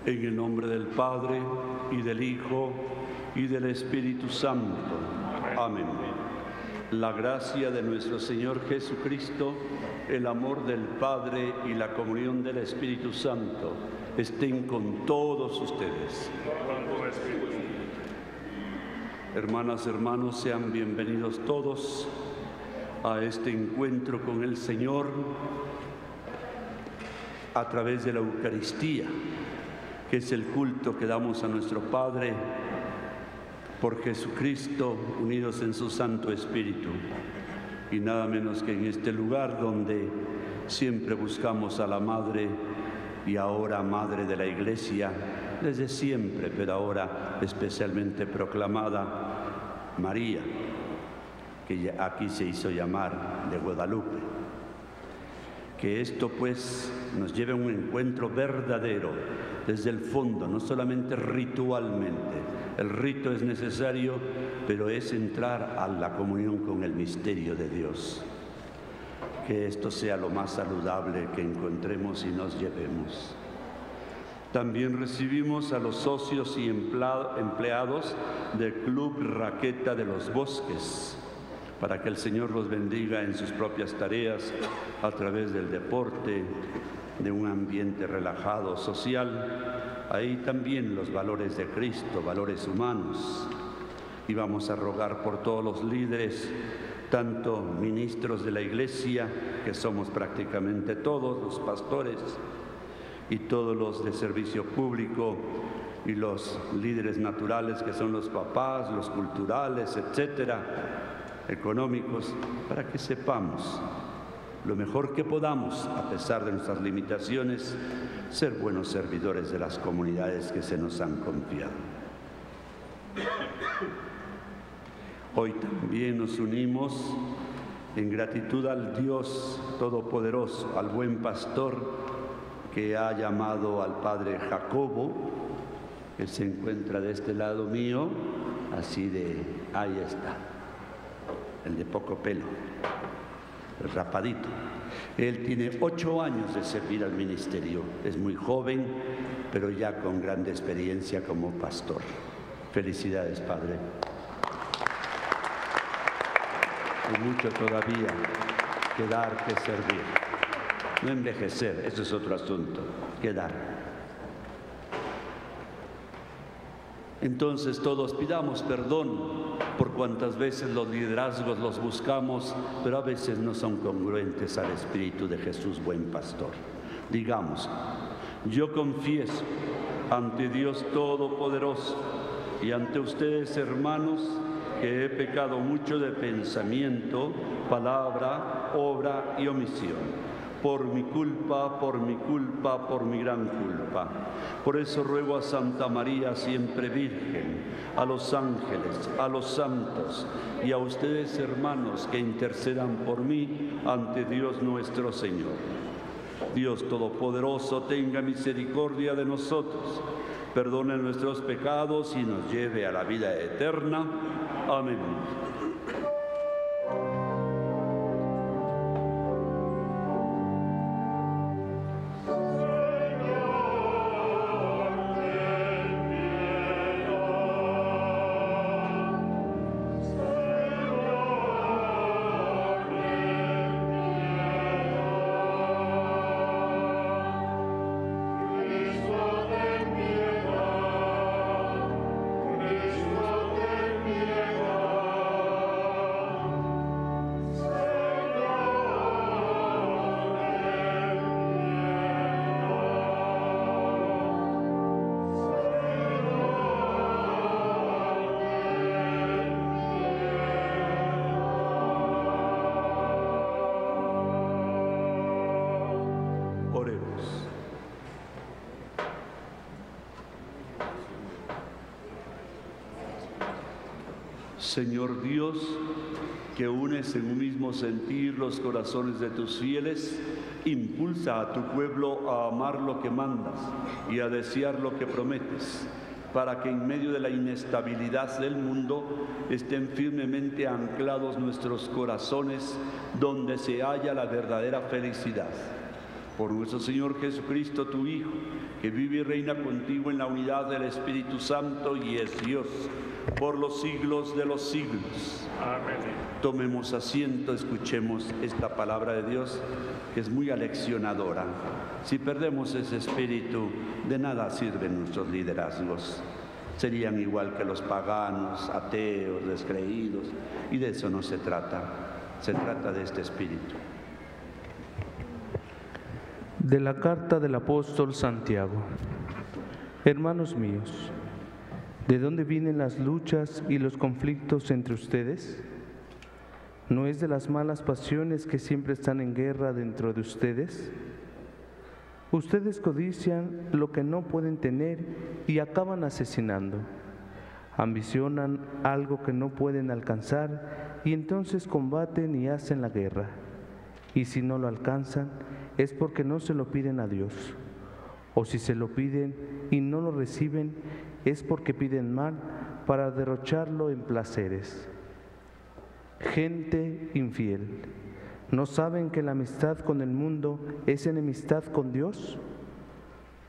En el nombre del Padre, y del Hijo, y del Espíritu Santo. Amén. La gracia de nuestro Señor Jesucristo, el amor del Padre y la comunión del Espíritu Santo estén con todos ustedes. Hermanas, hermanos, sean bienvenidos todos a este encuentro con el Señor a través de la Eucaristía, que es el culto que damos a nuestro Padre por Jesucristo, unidos en su Santo Espíritu. Y nada menos que en este lugar donde siempre buscamos a la Madre y ahora Madre de la Iglesia, desde siempre, pero ahora especialmente proclamada, María, que aquí se hizo llamar de Guadalupe. Que esto pues nos lleve a un encuentro verdadero desde el fondo, no solamente ritualmente. El rito es necesario, pero es entrar a la comunión con el misterio de Dios. Que esto sea lo más saludable que encontremos y nos llevemos. También recibimos a los socios y empleados del Club Raqueta de los Bosques, para que el Señor los bendiga en sus propias tareas a través del deporte, de un ambiente relajado, social. Ahí también los valores de Cristo, valores humanos. Y vamos a rogar por todos los líderes, tanto ministros de la Iglesia, que somos prácticamente todos, los pastores, y todos los de servicio público, y los líderes naturales, que son los papás, los culturales, etcétera, económicos, para que sepamos lo mejor que podamos, a pesar de nuestras limitaciones, ser buenos servidores de las comunidades que se nos han confiado. Hoy también nos unimos en gratitud al Dios Todopoderoso, al buen pastor que ha llamado al Padre Jacobo, que se encuentra de este lado mío, así de, ahí está, el de poco pelo, el rapadito. Él tiene 8 años de servir al ministerio, es muy joven, pero ya con gran experiencia como pastor. Felicidades, Padre. Hay mucho todavía que dar, que servir. No envejecer, eso es otro asunto, que dar. Entonces todos pidamos perdón por cuantas veces los liderazgos los buscamos, pero a veces no son congruentes al Espíritu de Jesús, buen pastor. Digamos: yo confieso ante Dios Todopoderoso y ante ustedes, hermanos, que he pecado mucho de pensamiento, palabra, obra y omisión. Por mi culpa, por mi culpa, por mi gran culpa. Por eso ruego a Santa María, siempre Virgen, a los ángeles, a los santos y a ustedes, hermanos, que intercedan por mí ante Dios nuestro Señor. Dios Todopoderoso, tenga misericordia de nosotros, perdone nuestros pecados y nos lleve a la vida eterna. Amén. Señor Dios, que unes en un mismo sentir los corazones de tus fieles, impulsa a tu pueblo a amar lo que mandas y a desear lo que prometes, para que en medio de la inestabilidad del mundo estén firmemente anclados nuestros corazones donde se halla la verdadera felicidad. Por nuestro Señor Jesucristo, tu Hijo, que vive y reina contigo en la unidad del Espíritu Santo y es Dios, por los siglos de los siglos. Amén. Tomemos asiento, escuchemos esta palabra de Dios, que es muy aleccionadora. Si perdemos ese espíritu, de nada sirven nuestros liderazgos. Serían igual que los paganos, ateos, descreídos, y de eso no se trata. Se trata de este espíritu. De la carta del apóstol Santiago. Hermanos míos, ¿de dónde vienen las luchas y los conflictos entre ustedes? ¿No es de las malas pasiones que siempre están en guerra dentro de ustedes? Ustedes codician lo que no pueden tener y acaban asesinando. Ambicionan algo que no pueden alcanzar y entonces combaten y hacen la guerra. Y si no lo alcanzan, es porque no se lo piden a Dios. O si se lo piden y no lo reciben, es porque piden mal para derrocharlo en placeres. Gente infiel, ¿no saben que la amistad con el mundo es enemistad con Dios?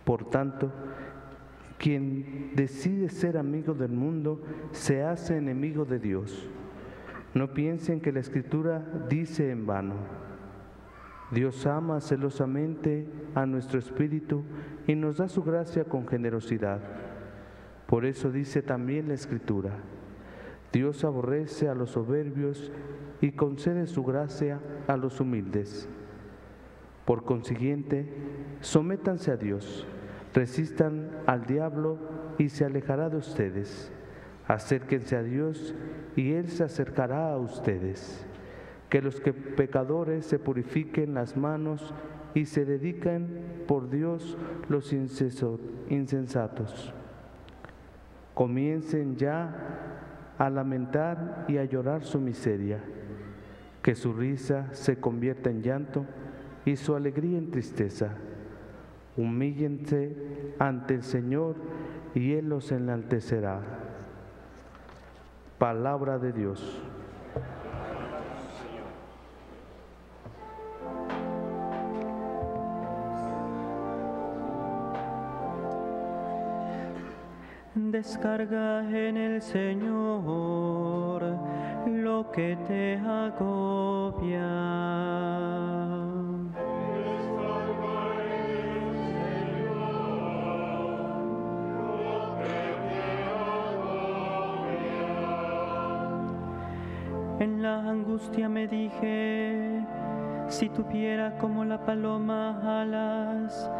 Por tanto, quien decide ser amigo del mundo se hace enemigo de Dios. No piensen que la Escritura dice en vano: Dios ama celosamente a nuestro espíritu y nos da su gracia con generosidad. Por eso dice también la Escritura: Dios aborrece a los soberbios y concede su gracia a los humildes. Por consiguiente, sométanse a Dios, resistan al diablo y se alejará de ustedes. Acérquense a Dios y Él se acercará a ustedes. Que los pecadores se purifiquen las manos y se dediquen por Dios los insensatos. Comiencen ya a lamentar y a llorar su miseria, que su risa se convierta en llanto y su alegría en tristeza. Humíllense ante el Señor y Él los enaltecerá. Palabra de Dios. Descarga en el Señor lo que te agobia. En la angustia me dije, si tuviera como la paloma alas,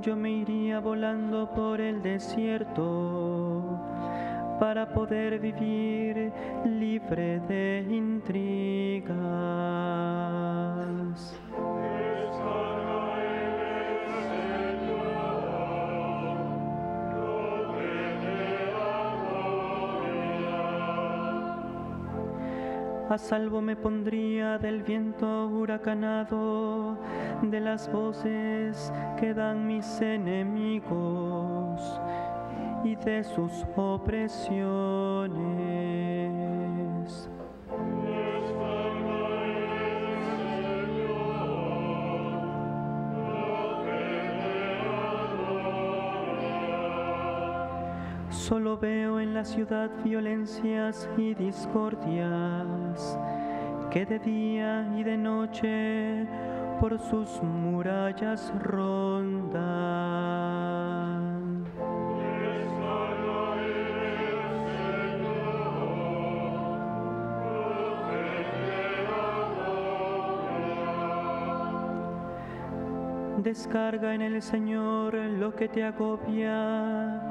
yo me iría volando por el desierto para poder vivir libre de intrigas. A salvo me pondría del viento huracanado, de las voces que dan mis enemigos y de sus opresiones. Solo veo en la ciudad violencias y discordias, que de día y de noche por sus murallas rondan. Descarga en el Señor lo que te agobia,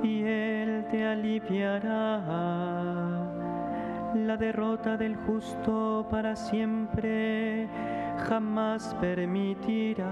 y Él te aliviará. La derrota del justo para siempre jamás permitirá.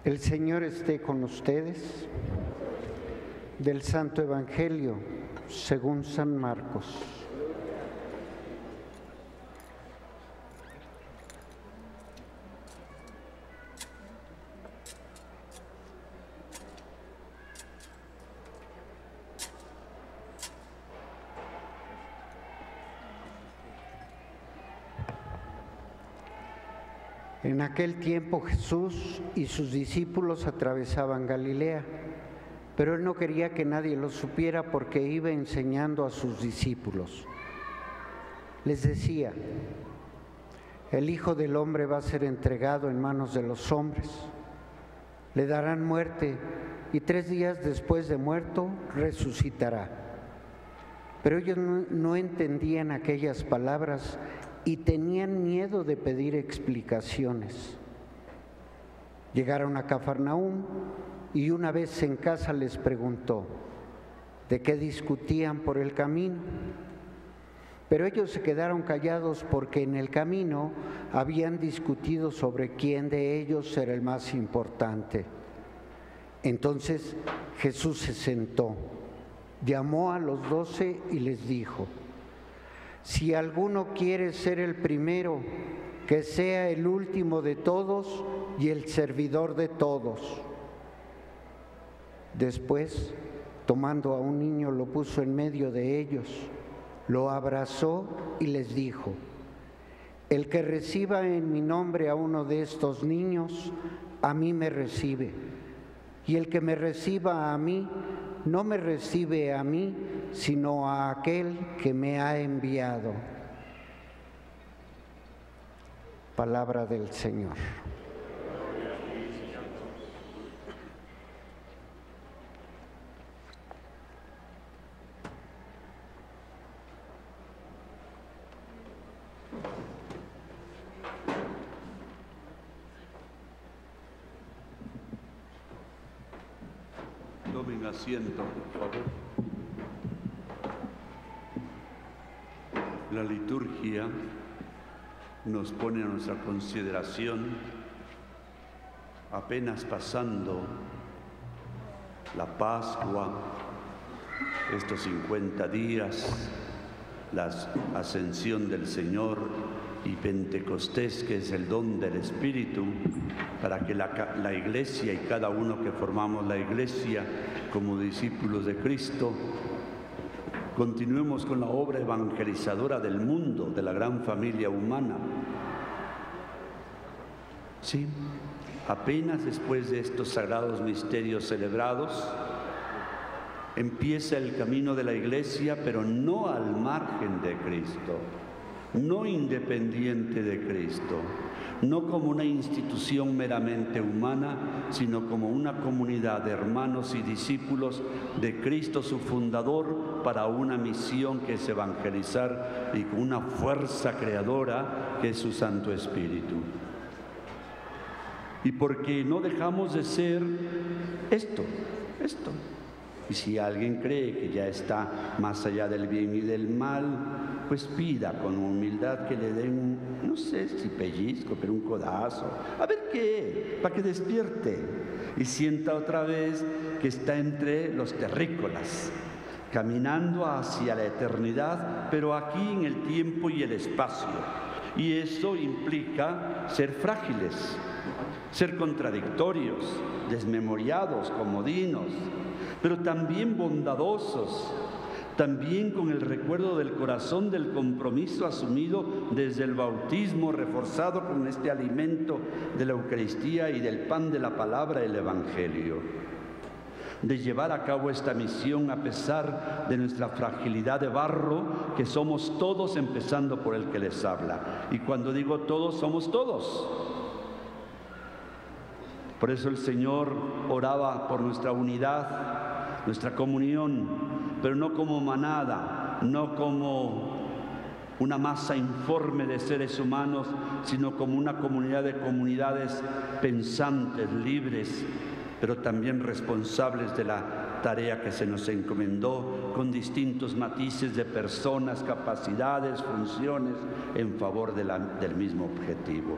El Señor esté con ustedes. Del Santo Evangelio según San Marcos. En aquel tiempo Jesús y sus discípulos atravesaban Galilea, pero él no quería que nadie lo supiera porque iba enseñando a sus discípulos. Les decía: el Hijo del Hombre va a ser entregado en manos de los hombres, le darán muerte y 3 días después de muerto resucitará. Pero ellos no entendían aquellas palabras y tenían miedo de pedir explicaciones. Llegaron a Cafarnaúm y una vez en casa les preguntó de qué discutían por el camino. Pero ellos se quedaron callados porque en el camino habían discutido sobre quién de ellos era el más importante. Entonces Jesús se sentó, llamó a los 12 y les dijo: si alguno quiere ser el primero, que sea el último de todos y el servidor de todos. Después, tomando a un niño, lo puso en medio de ellos, lo abrazó y les dijo: el que reciba en mi nombre a uno de estos niños, a mí me recibe, y el que me reciba a mí, no me recibe a mí, sino a aquel que me ha enviado. Palabra del Señor. Tomen asiento, por favor. La liturgia nos pone a nuestra consideración, apenas pasando la Pascua, estos 50 días, la ascensión del Señor y Pentecostés, que es el don del Espíritu, para que la Iglesia y cada uno que formamos la Iglesia como discípulos de Cristo, continuemos con la obra evangelizadora del mundo, de la gran familia humana. Sí, apenas después de estos sagrados misterios celebrados, empieza el camino de la Iglesia, pero no al margen de Cristo, no independiente de Cristo, no como una institución meramente humana, sino como una comunidad de hermanos y discípulos de Cristo, su fundador, para una misión que es evangelizar y con una fuerza creadora que es su Santo Espíritu. Y porque no dejamos de ser esto. Y si alguien cree que ya está más allá del bien y del mal, pues pida con humildad que le den, no sé si pellizco, pero un codazo. A ver qué, para que despierte y sienta otra vez que está entre los terrícolas, caminando hacia la eternidad, pero aquí en el tiempo y el espacio. Y eso implica ser frágiles, ser contradictorios, desmemoriados, comodinos, pero también bondadosos, también con el recuerdo del corazón del compromiso asumido desde el bautismo, reforzado con este alimento de la Eucaristía y del pan de la palabra, el Evangelio. De llevar a cabo esta misión a pesar de nuestra fragilidad de barro, que somos todos, empezando por el que les habla. Y cuando digo todos, somos todos. Por eso el Señor oraba por nuestra unidad, nuestra comunión, pero no como manada, no como una masa informe de seres humanos, sino como una comunidad de comunidades pensantes, libres, pero también responsables de la tarea que se nos encomendó, con distintos matices de personas, capacidades, funciones, en favor del mismo objetivo.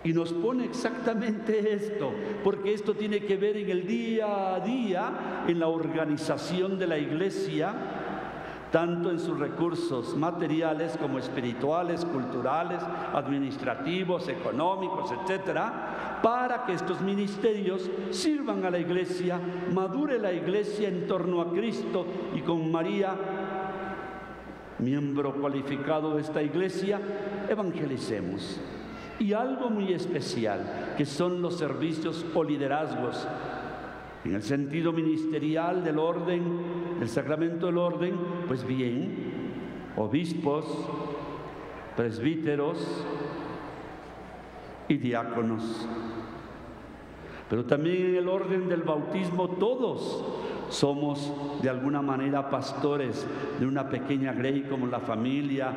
Y nos pone exactamente esto, porque esto tiene que ver en el día a día, en la organización de la Iglesia, tanto en sus recursos materiales como espirituales, culturales, administrativos, económicos, etcétera, para que estos ministerios sirvan a la Iglesia, madure la Iglesia en torno a Cristo, y con María, miembro cualificado de esta Iglesia, evangelicemos. Y algo muy especial, que son los servicios o liderazgos, en el sentido ministerial del orden, del sacramento del orden, pues bien, obispos, presbíteros y diáconos. Pero también en el orden del bautismo todos somos de alguna manera pastores de una pequeña grey como la familia,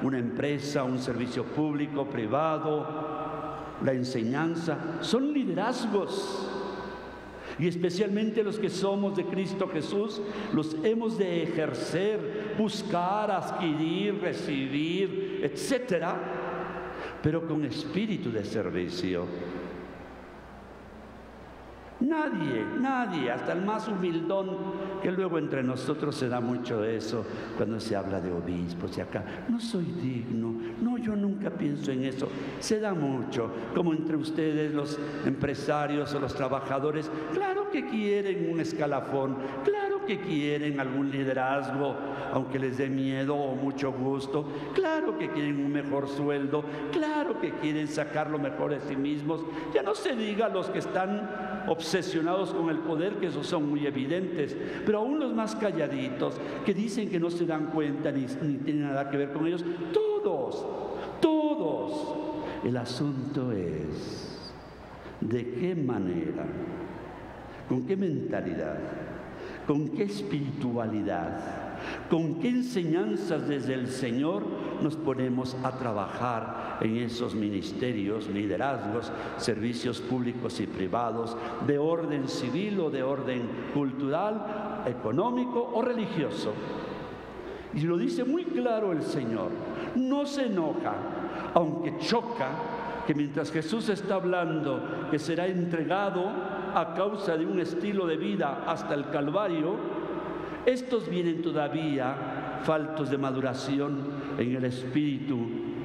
una empresa, un servicio público, privado, la enseñanza. Son liderazgos. Y especialmente los que somos de Cristo Jesús, los hemos de ejercer, buscar, adquirir, recibir, etcétera, pero con espíritu de servicio. Nadie, hasta el más humildón, que luego entre nosotros se da mucho eso cuando se habla de obispos y acá, no soy digno, no, yo nunca pienso en eso. Se da mucho, como entre ustedes los empresarios o los trabajadores, claro que quieren un escalafón, claro que quieren algún liderazgo, aunque les dé miedo o mucho gusto, claro que quieren un mejor sueldo, claro que quieren sacar lo mejor de sí mismos. Ya no se diga los que están obsesionados con el poder, que esos son muy evidentes, pero aún los más calladitos, que dicen que no se dan cuenta ni tienen nada que ver con ellos, todos. El asunto es de qué manera, con qué mentalidad, con qué espiritualidad, con qué enseñanzas desde el Señor nos ponemos a trabajar en esos ministerios, liderazgos, servicios públicos y privados, de orden civil o de orden cultural, económico o religioso. Y lo dice muy claro el Señor, no se enoja, aunque choca que mientras Jesús está hablando que será entregado a causa de un estilo de vida hasta el Calvario, estos vienen todavía faltos de maduración en el espíritu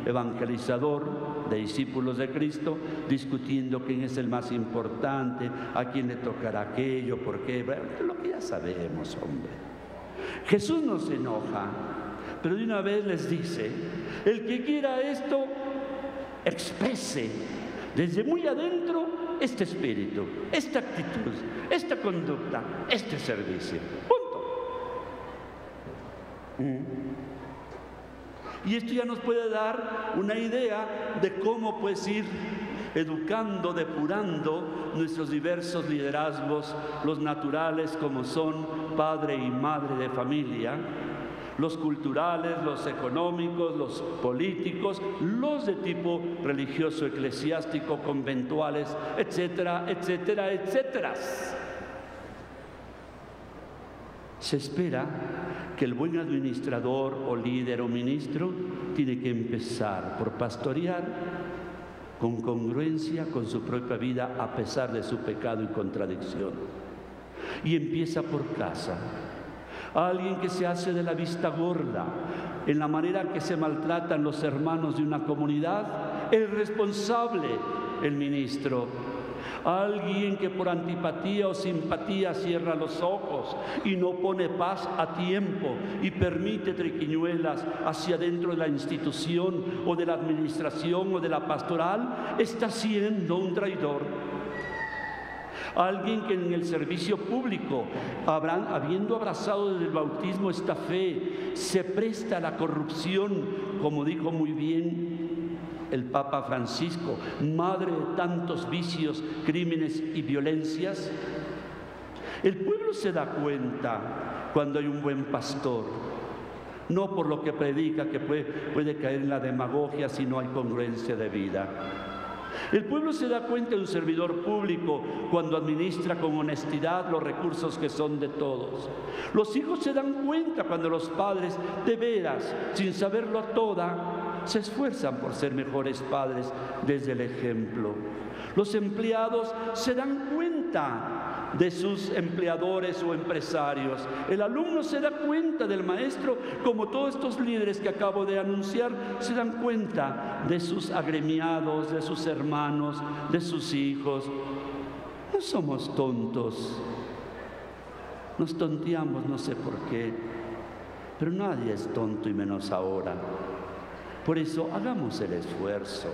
evangelizador de discípulos de Cristo, discutiendo quién es el más importante, a quién le tocará aquello, por qué, lo que ya sabemos, hombre. Jesús no se enoja, pero de una vez les dice, el que quiera esto, exprese desde muy adentro este espíritu, esta actitud, esta conducta, este servicio. Y esto ya nos puede dar una idea de cómo pues ir educando, depurando nuestros diversos liderazgos, los naturales como son padre y madre de familia, los culturales, los económicos, los políticos, los de tipo religioso, eclesiástico, conventuales, etcétera, etcétera, etcétera. Se espera que el buen administrador o líder o ministro tiene que empezar por pastorear con congruencia con su propia vida a pesar de su pecado y contradicción. Y empieza por casa. Alguien que se hace de la vista gorda en la manera que se maltratan los hermanos de una comunidad, el responsable, el ministro. Alguien que por antipatía o simpatía cierra los ojos y no pone paz a tiempo y permite triquiñuelas hacia dentro de la institución o de la administración o de la pastoral, está siendo un traidor. Alguien que en el servicio público, habiendo abrazado desde el bautismo esta fe, se presta a la corrupción, como dijo muy bien el Papa Francisco, madre de tantos vicios, crímenes y violencias. El pueblo se da cuenta cuando hay un buen pastor, no por lo que predica, que puede caer en la demagogia si no hay congruencia de vida. El pueblo se da cuenta de un servidor público cuando administra con honestidad los recursos que son de todos. Los hijos se dan cuenta cuando los padres, de veras, sin saberlo a toda, se esfuerzan por ser mejores padres desde el ejemplo. Los empleados se dan cuenta de sus empleadores o empresarios. El alumno se da cuenta del maestro, como todos estos líderes que acabo de anunciar se dan cuenta de sus agremiados, de sus hermanos, de sus hijos. No somos tontos. Nos tonteamos, no sé por qué, pero nadie es tonto y menos ahora. Por eso hagamos el esfuerzo,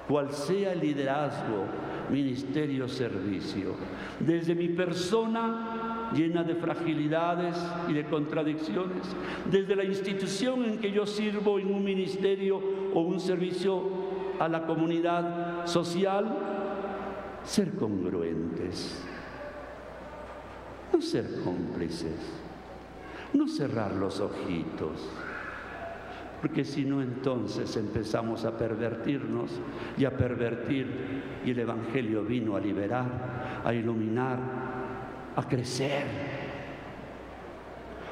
cual sea el liderazgo, ministerio, servicio. Desde mi persona llena de fragilidades y de contradicciones, desde la institución en que yo sirvo en un ministerio o un servicio a la comunidad social, ser congruentes. No ser cómplices, no cerrar los ojitos, porque si no entonces empezamos a pervertirnos y a pervertir, y el Evangelio vino a liberar, a iluminar, a crecer.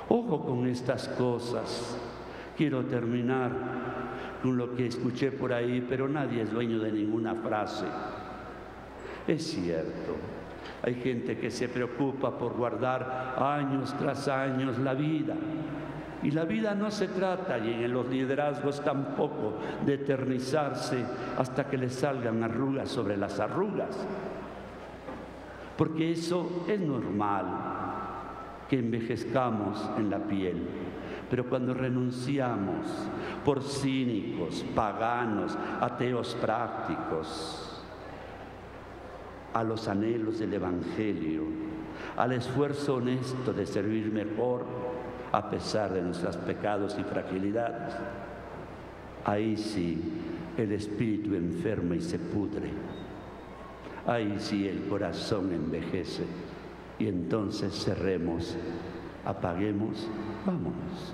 Ojo con estas cosas. Quiero terminar con lo que escuché por ahí, pero nadie es dueño de ninguna frase. Es cierto. Hay gente que se preocupa por guardar años tras años la vida. Y la vida no se trata, y en los liderazgos tampoco, de eternizarse hasta que le salgan arrugas sobre las arrugas. Porque eso es normal, que envejezcamos en la piel. Pero cuando renunciamos por cínicos, paganos, ateos prácticos, a los anhelos del Evangelio, al esfuerzo honesto de servir mejor a pesar de nuestros pecados y fragilidades, ahí sí el espíritu enferma y se pudre, ahí sí el corazón envejece, y entonces cerremos, apaguemos, vámonos.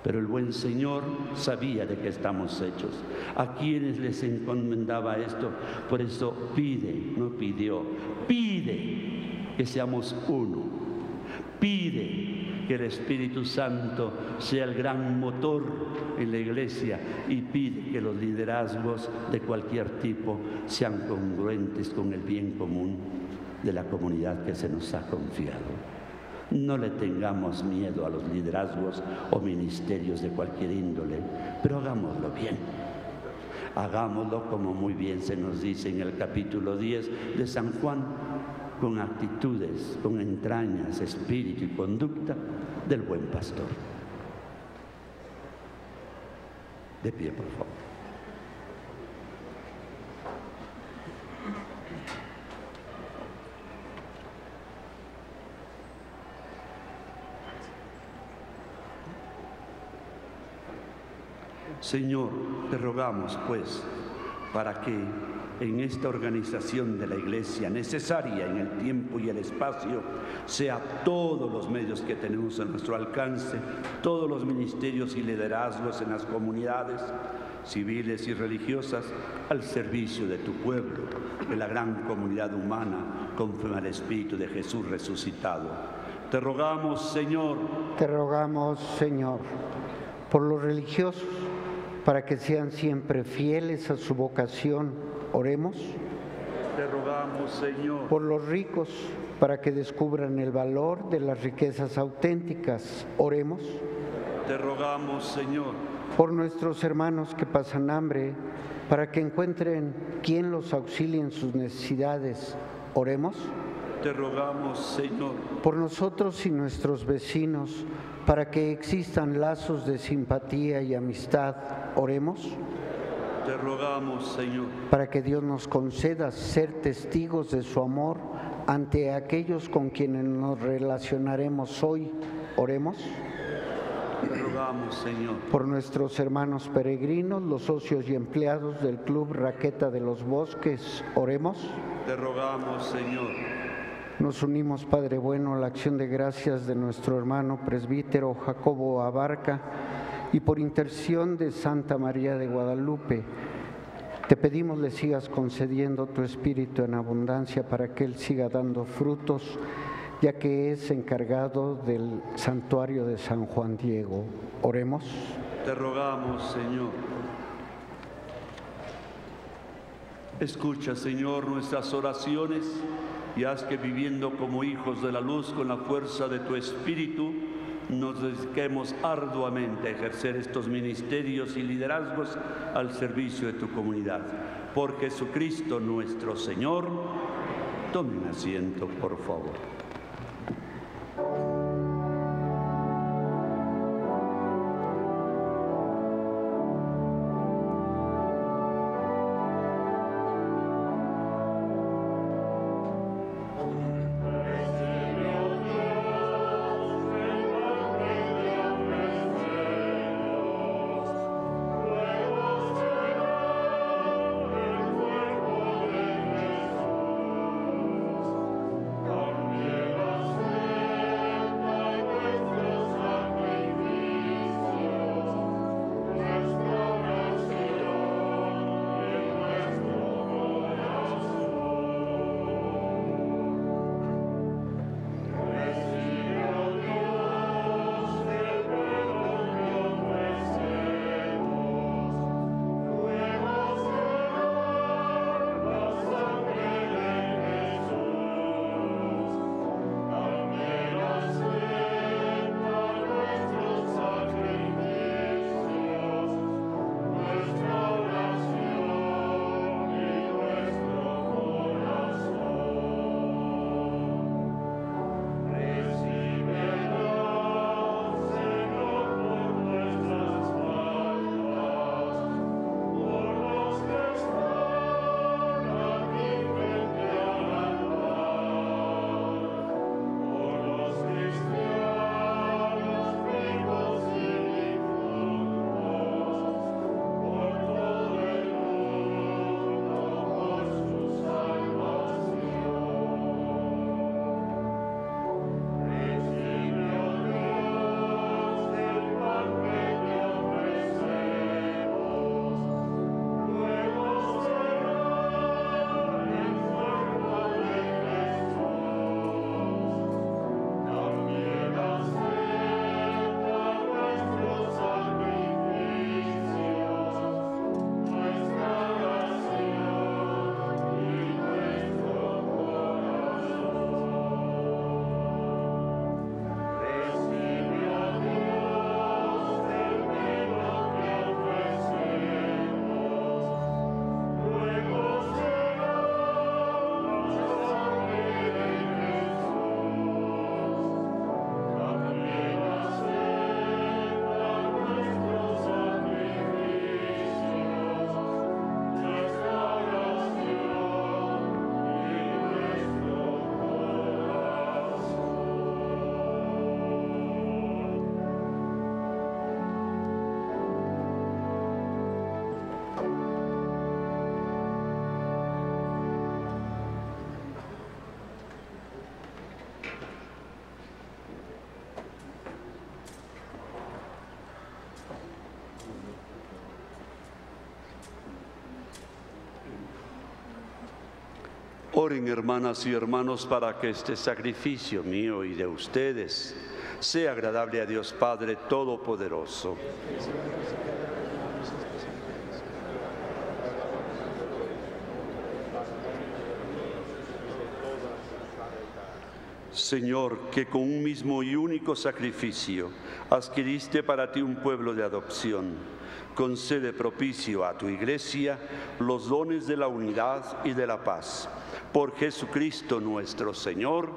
Pero el buen Señor sabía de qué estamos hechos, a quienes les encomendaba esto. Por eso pide, no pidió, pide que seamos uno, pide que el Espíritu Santo sea el gran motor en la iglesia, y pide que los liderazgos de cualquier tipo sean congruentes con el bien común de la comunidad que se nos ha confiado. No le tengamos miedo a los liderazgos o ministerios de cualquier índole, pero hagámoslo bien. Hagámoslo como muy bien se nos dice en el capítulo 10 de San Juan, con actitudes, con entrañas, espíritu y conducta del buen pastor. De pie, por favor. Señor, te rogamos, pues, para que en esta organización de la Iglesia, necesaria en el tiempo y el espacio, sea todos los medios que tenemos a nuestro alcance, todos los ministerios y liderazgos en las comunidades civiles y religiosas, al servicio de tu pueblo, de la gran comunidad humana, conforme al Espíritu de Jesús resucitado. Te rogamos, Señor. Te rogamos, Señor, por los religiosos, para que sean siempre fieles a su vocación. Oremos. Te rogamos, Señor. Por los ricos, para que descubran el valor de las riquezas auténticas. Oremos. Te rogamos, Señor. Por nuestros hermanos que pasan hambre, para que encuentren quien los auxilie en sus necesidades. Oremos. Te rogamos, Señor. Por nosotros y nuestros vecinos, para que existan lazos de simpatía y amistad. Oremos. Te rogamos, Señor. Para que Dios nos conceda ser testigos de su amor ante aquellos con quienes nos relacionaremos hoy. Oremos. Te rogamos, Señor. Por nuestros hermanos peregrinos, los socios y empleados del Club Raqueta de los Bosques. Oremos. Te rogamos, Señor. Nos unimos, Padre bueno, a la acción de gracias de nuestro hermano presbítero Jacobo Abarca, y por intercesión de Santa María de Guadalupe, te pedimos le sigas concediendo tu Espíritu en abundancia para que Él siga dando frutos, ya que es encargado del santuario de San Juan Diego. Oremos. Te rogamos, Señor. Escucha, Señor, nuestras oraciones y haz que, viviendo como hijos de la luz con la fuerza de tu Espíritu, nos dediquemos arduamente a ejercer estos ministerios y liderazgos al servicio de tu comunidad. Por Jesucristo nuestro Señor. Tomen asiento, por favor. Oren, hermanas y hermanos, para que este sacrificio mío y de ustedes sea agradable a Dios Padre Todopoderoso. Señor, que con un mismo y único sacrificio adquiriste para ti un pueblo de adopción, concede propicio a tu Iglesia los dones de la unidad y de la paz. Por Jesucristo nuestro Señor,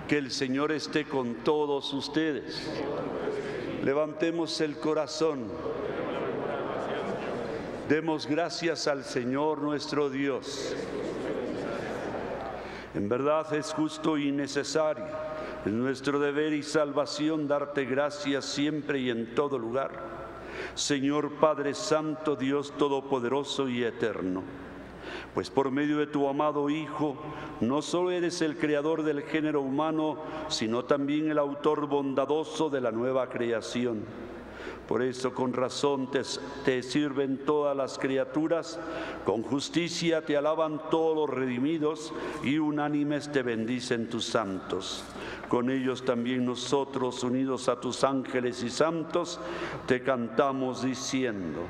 que el Señor esté con todos ustedes. Levantemos el corazón. Demos gracias al Señor nuestro Dios. En verdad es justo y necesario, es nuestro deber y salvación darte gracias siempre y en todo lugar. Señor Padre Santo, Dios Todopoderoso y Eterno, pues por medio de tu amado Hijo, no solo eres el creador del género humano, sino también el autor bondadoso de la nueva creación. Por eso con razón te sirven todas las criaturas, con justicia te alaban todos los redimidos y unánimes te bendicen tus santos. Con ellos también nosotros, unidos a tus ángeles y santos, te cantamos diciendo: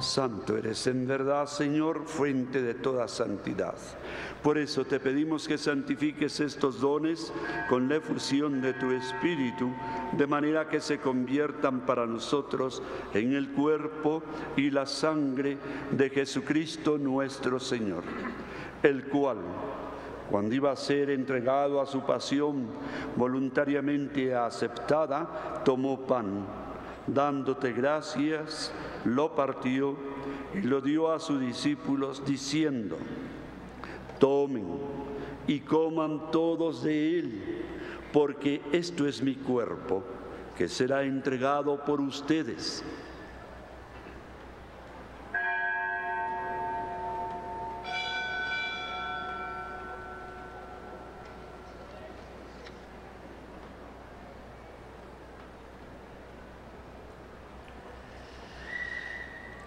Santo eres en verdad, Señor, fuente de toda santidad. Por eso te pedimos que santifiques estos dones con la efusión de tu Espíritu, de manera que se conviertan para nosotros en el cuerpo y la sangre de Jesucristo nuestro Señor, el cual, cuando iba a ser entregado a su pasión voluntariamente aceptada, tomó pan, dándote gracias, lo partió y lo dio a sus discípulos diciendo: tomen y coman todos de él, porque esto es mi cuerpo, que será entregado por ustedes.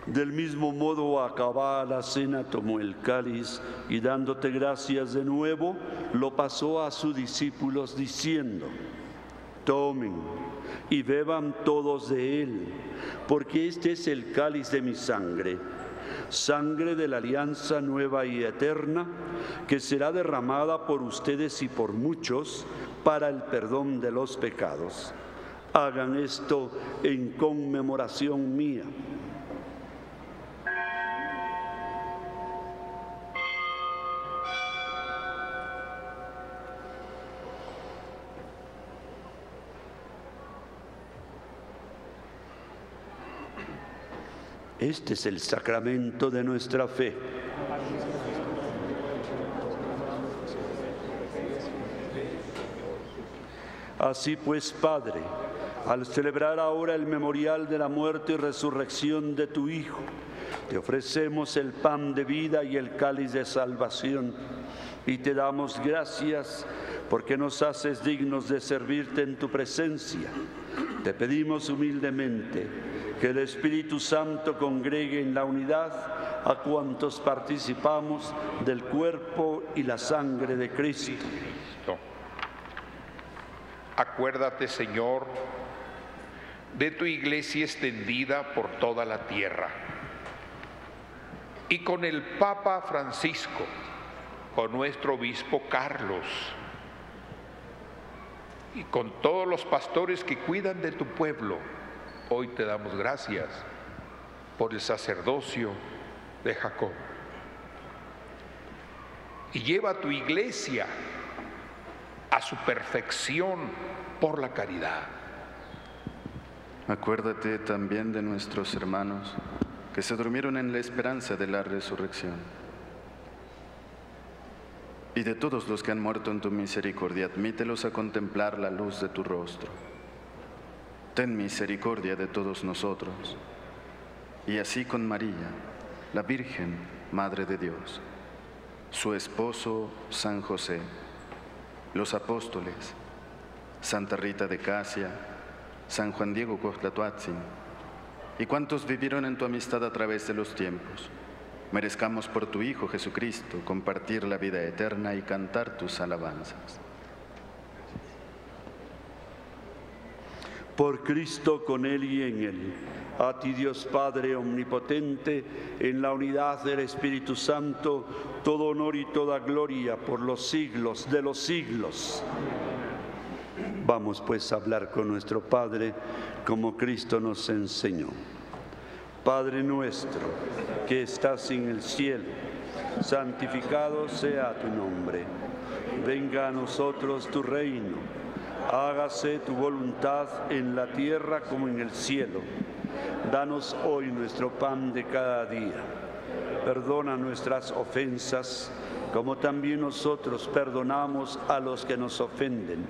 Del mismo modo, acabada la cena, tomó el cáliz y dándote gracias de nuevo, lo pasó a sus discípulos diciendo: tomen y beban todos de él, porque este es el cáliz de mi sangre, sangre de la alianza nueva y eterna, que será derramada por ustedes y por muchos para el perdón de los pecados. Hagan esto en conmemoración mía. Este es el sacramento de nuestra fe. Así pues, Padre, al celebrar ahora el memorial de la muerte y resurrección de tu Hijo, te ofrecemos el pan de vida y el cáliz de salvación, y te damos gracias porque nos haces dignos de servirte en tu presencia. Te pedimos humildemente que el Espíritu Santo congregue en la unidad a cuantos participamos del cuerpo y la sangre de Cristo. Acuérdate, Señor, de tu iglesia extendida por toda la tierra, y con el Papa Francisco, con nuestro obispo Carlos, y con todos los pastores que cuidan de tu pueblo. Hoy te damos gracias por el sacerdocio de Jacob. Y lleva a tu iglesia a su perfección por la caridad. Acuérdate también de nuestros hermanos que se durmieron en la esperanza de la resurrección. y de todos los que han muerto en tu misericordia, admítelos a contemplar la luz de tu rostro. Ten misericordia de todos nosotros, y así con María, la Virgen, Madre de Dios, su esposo San José, los apóstoles, Santa Rita de Casia, San Juan Diego Coxtlatoatzin, y cuantos vivieron en tu amistad a través de los tiempos, merezcamos por tu Hijo Jesucristo compartir la vida eterna y cantar tus alabanzas. Por Cristo, con Él y en Él, a ti Dios Padre Omnipotente, en la unidad del Espíritu Santo, todo honor y toda gloria por los siglos de los siglos. Vamos pues a hablar con nuestro Padre como Cristo nos enseñó. Padre nuestro, que estás en el cielo, santificado sea tu nombre. Venga a nosotros tu reino. Hágase tu voluntad en la tierra como en el cielo. Danos hoy nuestro pan de cada día. Perdona nuestras ofensas, como también nosotros perdonamos a los que nos ofenden.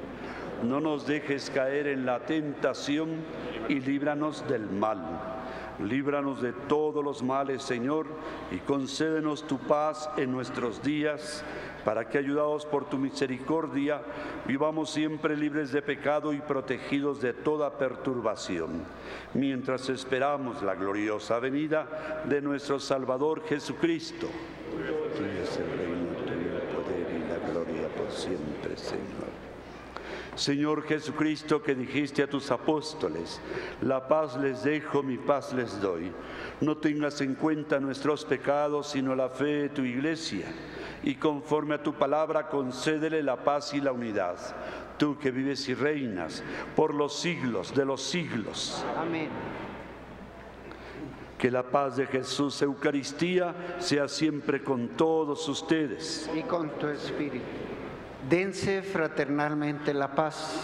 No nos dejes caer en la tentación y líbranos del mal. Líbranos de todos los males, Señor, y concédenos tu paz en nuestros días, para que, ayudados por tu misericordia, vivamos siempre libres de pecado y protegidos de toda perturbación, mientras esperamos la gloriosa venida de nuestro Salvador Jesucristo. Tuyo es el reino, tuyo el poder y la gloria por siempre, Señor. Señor Jesucristo, que dijiste a tus apóstoles, la paz les dejo, mi paz les doy. No tengas en cuenta nuestros pecados, sino la fe de tu Iglesia, y conforme a tu palabra concédele la paz y la unidad. Tú que vives y reinas por los siglos de los siglos. Amén. Que la paz de Jesús, Eucaristía, sea siempre con todos ustedes. Y con tu espíritu. Dense fraternalmente la paz.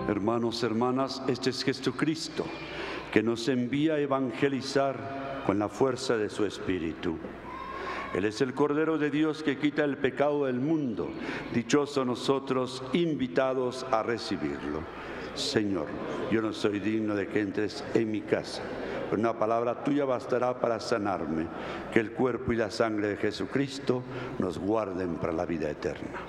Hermanos, hermanas, este es Jesucristo, que nos envía a evangelizar con la fuerza de su Espíritu. Él es el Cordero de Dios que quita el pecado del mundo. Dichosos nosotros, invitados a recibirlo. Señor, yo no soy digno de que entres en mi casa, pero una palabra tuya bastará para sanarme. Que el cuerpo y la sangre de Jesucristo nos guarden para la vida eterna.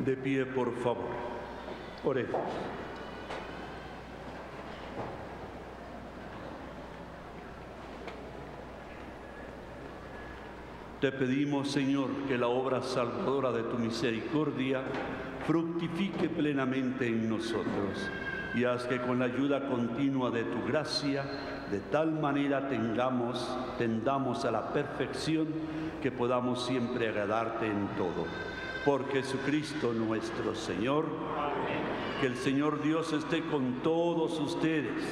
De pie, por favor. Oremos. Te pedimos, Señor, que la obra salvadora de tu misericordia fructifique plenamente en nosotros y haz que con la ayuda continua de tu gracia, de tal manera tendamos a la perfección que podamos siempre agradarte en todo. Por Jesucristo nuestro Señor. Amén. Que el Señor Dios esté con todos ustedes.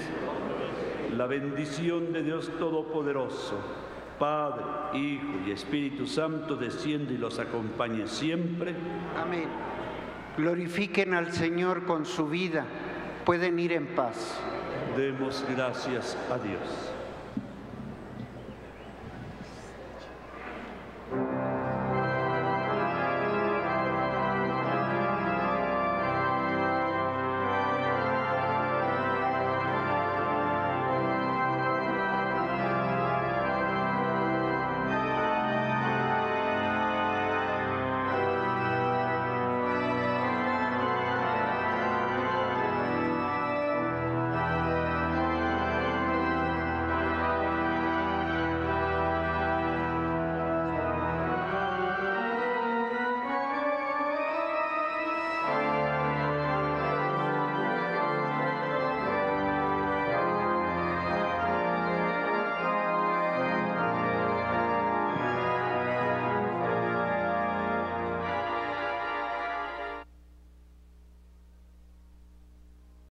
La bendición de Dios Todopoderoso, Padre, Hijo y Espíritu Santo, desciende y los acompañe siempre. Amén. Glorifiquen al Señor con su vida. Pueden ir en paz. Demos gracias a Dios.